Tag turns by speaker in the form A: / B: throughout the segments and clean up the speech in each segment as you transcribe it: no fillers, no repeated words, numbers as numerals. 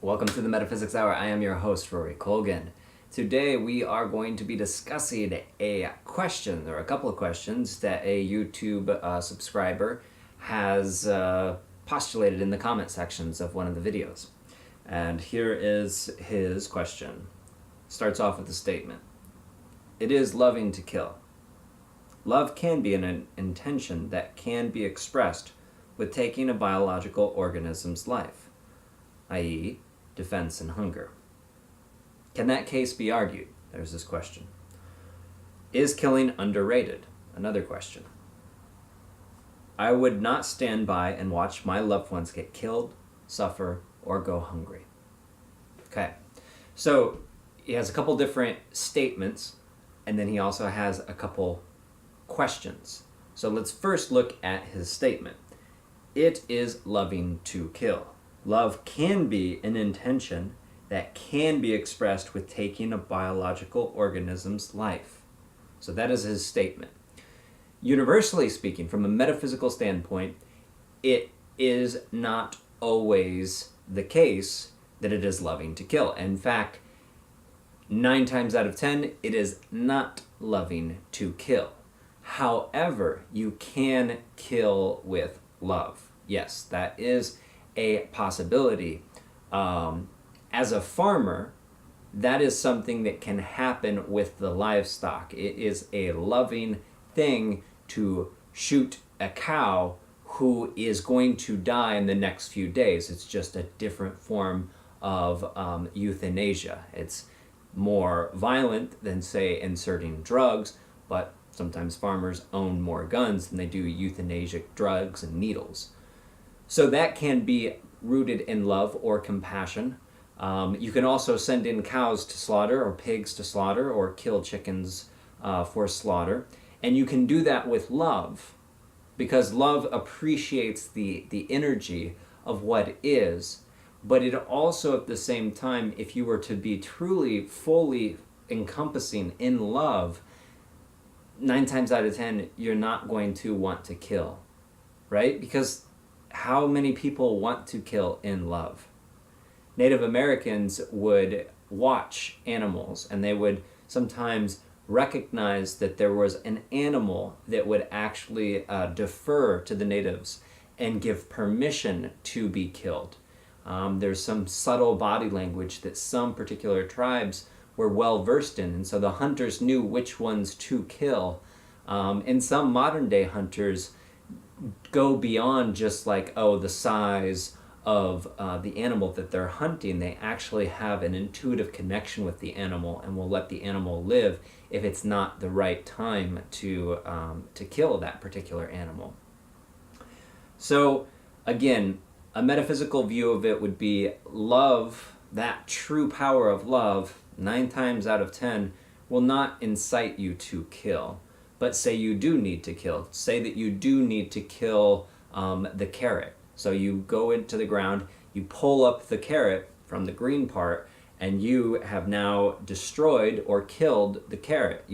A: Welcome to the Metaphysics Hour. I am your host, Rory Colgan. Today we are going to be discussing a question, or a couple of questions, that a YouTube subscriber has postulated in the comment sections of one of the videos. And here is his question. Starts off with a statement. It is loving to kill. Love can be an intention that can be expressed with taking a biological organism's life, i.e., defense and hunger. Can that case be argued? There's this question. Is killing underrated? Another question. I would not stand by and watch my loved ones get killed, suffer, or go hungry. Okay, so he has a couple different statements, and then he also has a couple questions. So let's first look at his statement. It is loving to kill. Love can be an intention that can be expressed with taking a biological organism's life. So that is his statement. Universally speaking, from a metaphysical standpoint, it is not always the case that it is loving to kill. In fact, 9 times out of 10, it is not loving to kill. However, you can kill with love. Yes, that is a possibility. As a farmer, that is something that can happen with the livestock. It is a loving thing to shoot a cow who is going to die in the next few days. It's just a different form of euthanasia. It's more violent than, say, inserting drugs, but sometimes farmers own more guns than they do euthanasia drugs and needles. So that can be rooted in love or compassion. You can also send in cows to slaughter or pigs to slaughter or kill chickens for slaughter. And you can do that with love because love appreciates the energy of what is. But it also, at the same time, if you were to be truly, fully encompassing in love, 9 times out of 10, you're not going to want to kill, right? Because how many people want to kill in love? Native Americans would watch animals, and they would sometimes recognize that there was an animal that would actually defer to the natives and give permission to be killed. There's some subtle body language that some particular tribes were well versed in, and so the hunters knew which ones to kill. And some modern day hunters go beyond just like, the size of the animal that they're hunting. They actually have an intuitive connection with the animal and will let the animal live if it's not the right time to kill that particular animal. So again, a metaphysical view of it would be love, that true power of love, 9 times out of 10, will not incite you to kill. But say you do need to kill. Say that you do need to kill the carrot. So you go into the ground, you pull up the carrot from the green part, and you have now destroyed or killed the carrot.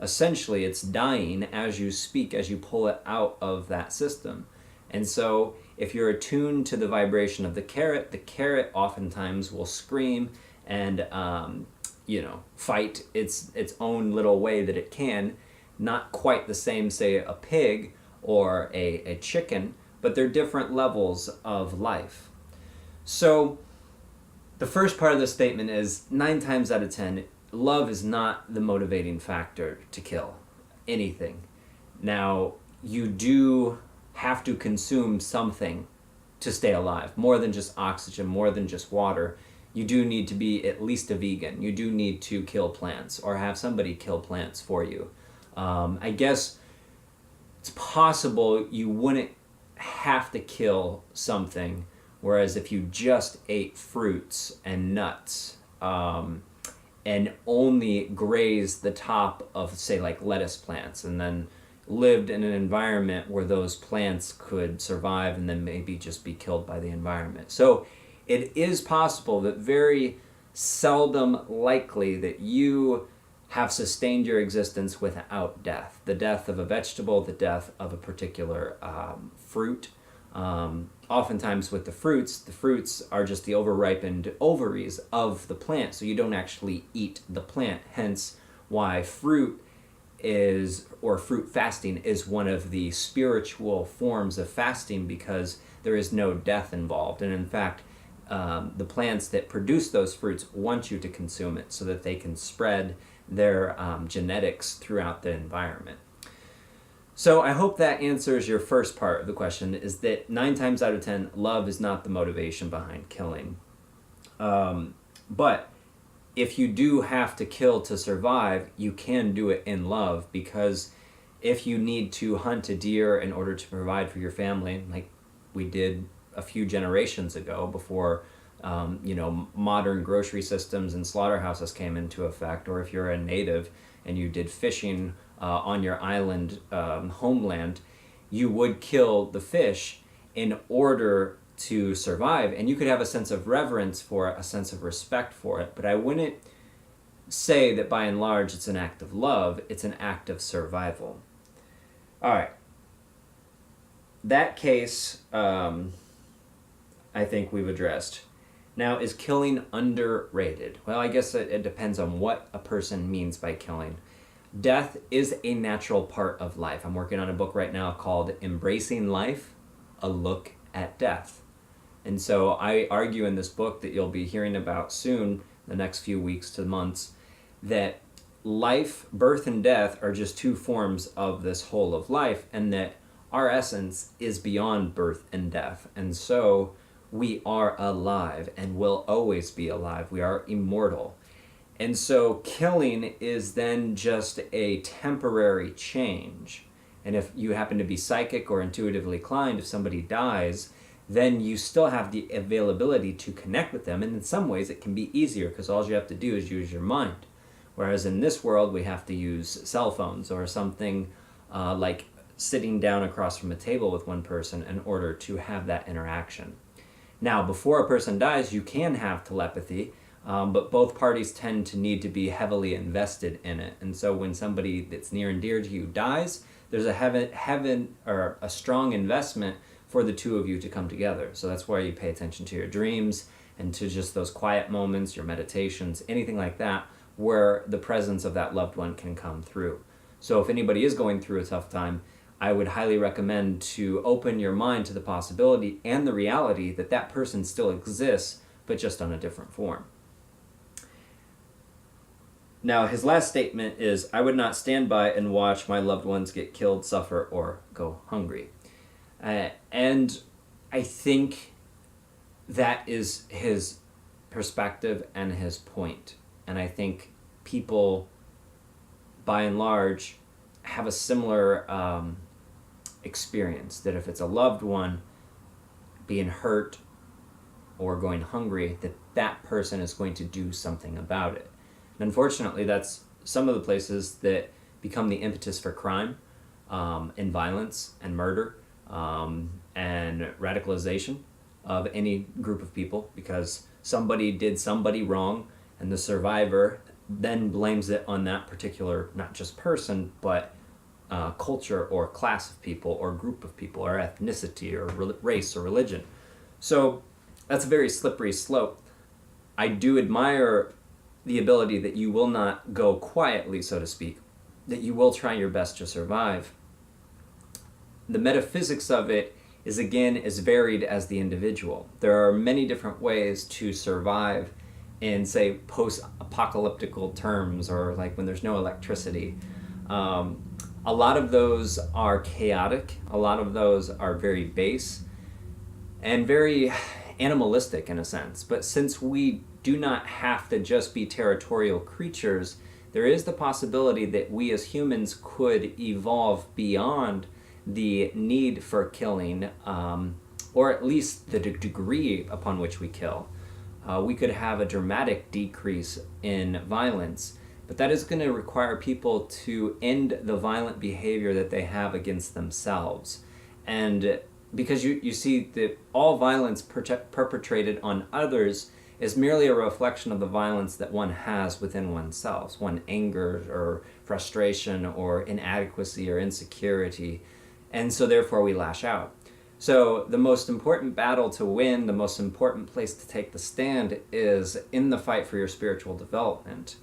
A: Essentially, it's dying as you speak, as you pull it out of that system. And so if you're attuned to the vibration of the carrot oftentimes will scream and fight its own little way that it can. Not quite the same, say, a pig or a chicken, but they're different levels of life. So the first part of the statement is 9 times out of 10, love is not the motivating factor to kill anything. Now, you do have to consume something to stay alive, more than just oxygen, more than just water. You do need to be at least a vegan. You do need to kill plants or have somebody kill plants for you. I guess it's possible you wouldn't have to kill something, whereas if you just ate fruits and nuts and only grazed the top of, say, like lettuce plants, and then lived in an environment where those plants could survive and then maybe just be killed by the environment. So it is possible, that very seldom likely, that you have sustained your existence without death. The death of a vegetable, the death of a particular fruit, Oftentimes with the fruits are just the overripened ovaries of the plant, so you don't actually eat the plant. Hence why fruit fasting is one of the spiritual forms of fasting, because there is no death involved. And in fact, the plants that produce those fruits want you to consume it so that they can spread their genetics throughout the environment. So I hope that answers your first part of the question, is that 9 times out of 10, love is not the motivation behind killing. But if you do have to kill to survive, you can do it in love, because if you need to hunt a deer in order to provide for your family, like we did a few generations ago before modern grocery systems and slaughterhouses came into effect, or if you're a native and you did fishing on your island homeland, you would kill the fish in order to survive, and you could have a sense of reverence for it, a sense of respect for it. But I wouldn't say that by and large it's an act of love, it's an act of survival. All right. That case, I think we've addressed. Now, is killing underrated? Well, I guess it depends on what a person means by killing. Death is a natural part of life. I'm working on a book right now called Embracing Life, A Look at Death. And so I argue in this book that you'll be hearing about soon, the next few weeks to months, that life, birth, and death are just 2 forms of this whole of life, and that our essence is beyond birth and death. And so we are alive and will always be alive. We are immortal. And so killing is then just a temporary change. And if you happen to be psychic or intuitively inclined, if somebody dies, then you still have the availability to connect with them. And in some ways it can be easier, because all you have to do is use your mind. Whereas in this world, we have to use cell phones or something like sitting down across from a table with one person in order to have that interaction. Now, before a person dies, you can have telepathy, but both parties tend to need to be heavily invested in it. And so when somebody that's near and dear to you dies, there's a strong investment for the 2 of you to come together. So that's why you pay attention to your dreams and to just those quiet moments, your meditations, anything like that, where the presence of that loved one can come through. So if anybody is going through a tough time, I would highly recommend to open your mind to the possibility and the reality that that person still exists, but just on a different form. Now, his last statement is, I would not stand by and watch my loved ones get killed, suffer, or go hungry. And I think that is his perspective and his point. And I think people, by and large, have a similar experience, that if it's a loved one being hurt or going hungry, that person is going to do something about it. And unfortunately, that's some of the places that become the impetus for crime and violence and murder and radicalization of any group of people, because somebody did somebody wrong and the survivor then blames it on that particular, not just person, but culture or class of people or group of people or ethnicity or race or religion. So that's a very slippery slope. I do admire the ability that you will not go quietly, so to speak, that you will try your best to survive. The metaphysics of it is, again, as varied as the individual. There are many different ways to survive in, say, post-apocalyptical terms, or like when there's no electricity. A lot of those are chaotic. A lot of those are very base and very animalistic in a sense. But since we do not have to just be territorial creatures, there is the possibility that we as humans could evolve beyond the need for killing, or at least the degree upon which we kill. We could have a dramatic decrease in violence, but that is going to require people to end the violent behavior that they have against themselves. And because you see that all violence perpetrated on others is merely a reflection of the violence that one has within oneself, one anger or frustration or inadequacy or insecurity, and so therefore we lash out. So the most important battle to win, the most important place to take the stand is in the fight for your spiritual development.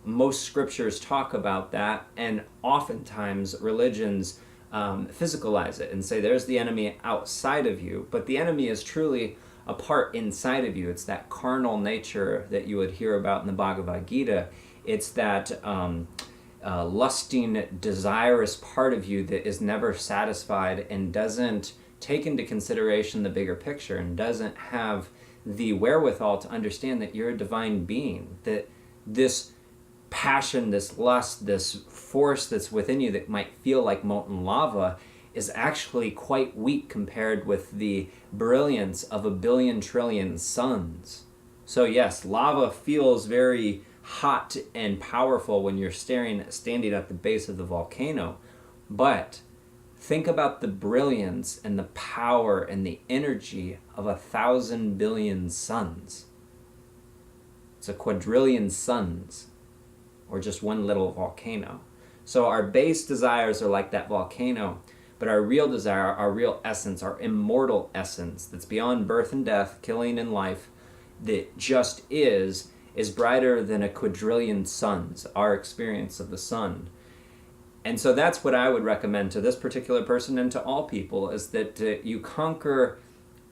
A: Most scriptures talk about that, and oftentimes religions physicalize it and say there's the enemy outside of you, but the enemy is truly a part inside of you. It's that carnal nature that you would hear about in the Bhagavad Gita. It's that lusting, desirous part of you that is never satisfied and doesn't take into consideration the bigger picture and doesn't have the wherewithal to understand that you're a divine being, that this passion, this lust, this force that's within you that might feel like molten lava is actually quite weak compared with the brilliance of 1,000,000,000,000,000 suns. So yes, lava feels very hot and powerful when you're standing at the base of the volcano, but think about the brilliance and the power and the energy of 1,000,000,000,000 suns. It's a quadrillion suns, or just one little volcano. So our base desires are like that volcano, but our real desire, our real essence, our immortal essence that's beyond birth and death, killing and life, that just is brighter than a quadrillion suns, our experience of the sun. And so that's what I would recommend to this particular person and to all people, is that you conquer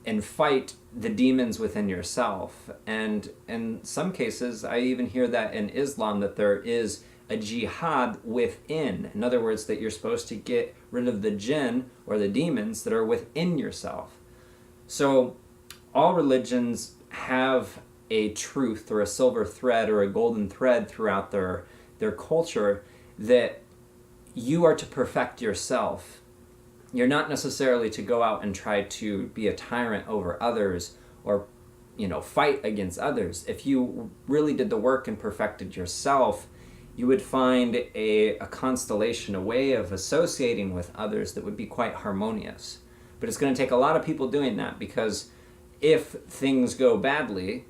A: and fight the demons within yourself. And in some cases, I even hear that in Islam, that there is a jihad within. In other words, that you're supposed to get rid of the jinn or the demons that are within yourself. So all religions have a truth or a silver thread or a golden thread throughout their culture, that you are to perfect yourself. You're not necessarily to go out and try to be a tyrant over others or, fight against others. If you really did the work and perfected yourself, you would find a constellation, a way of associating with others that would be quite harmonious. But it's going to take a lot of people doing that, because if things go badly,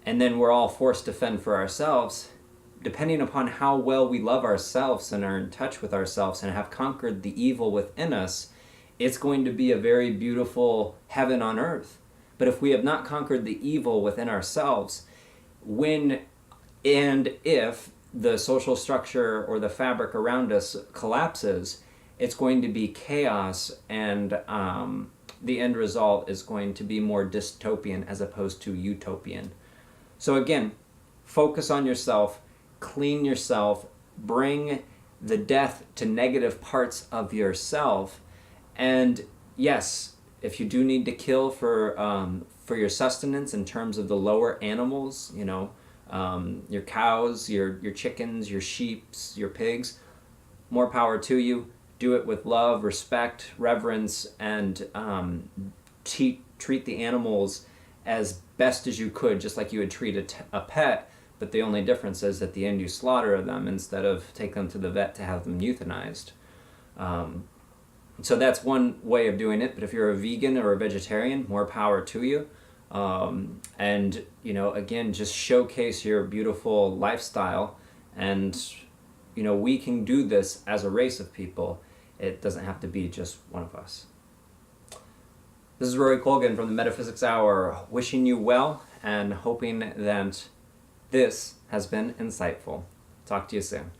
A: and then we're all forced to fend for ourselves, depending upon how well we love ourselves and are in touch with ourselves and have conquered the evil within us, it's going to be a very beautiful heaven on earth. But if we have not conquered the evil within ourselves, when and if the social structure or the fabric around us collapses, it's going to be chaos, and the end result is going to be more dystopian as opposed to utopian. So again, focus on yourself, clean yourself, bring the death to negative parts of yourself. And yes, if you do need to kill for your sustenance in terms of the lower animals, your cows, your chickens, your sheep, your pigs, more power to you. Do it with love, respect, reverence, and treat the animals as best as you could, just like you would treat a pet, but the only difference is at the end you slaughter them instead of take them to the vet to have them euthanized. So that's one way of doing it, but if you're a vegan or a vegetarian, more power to you. And, again, just showcase your beautiful lifestyle, and, we can do this as a race of people. It doesn't have to be just one of us. This is Rory Colgan from the Metaphysics Hour, wishing you well and hoping that this has been insightful. Talk to you soon.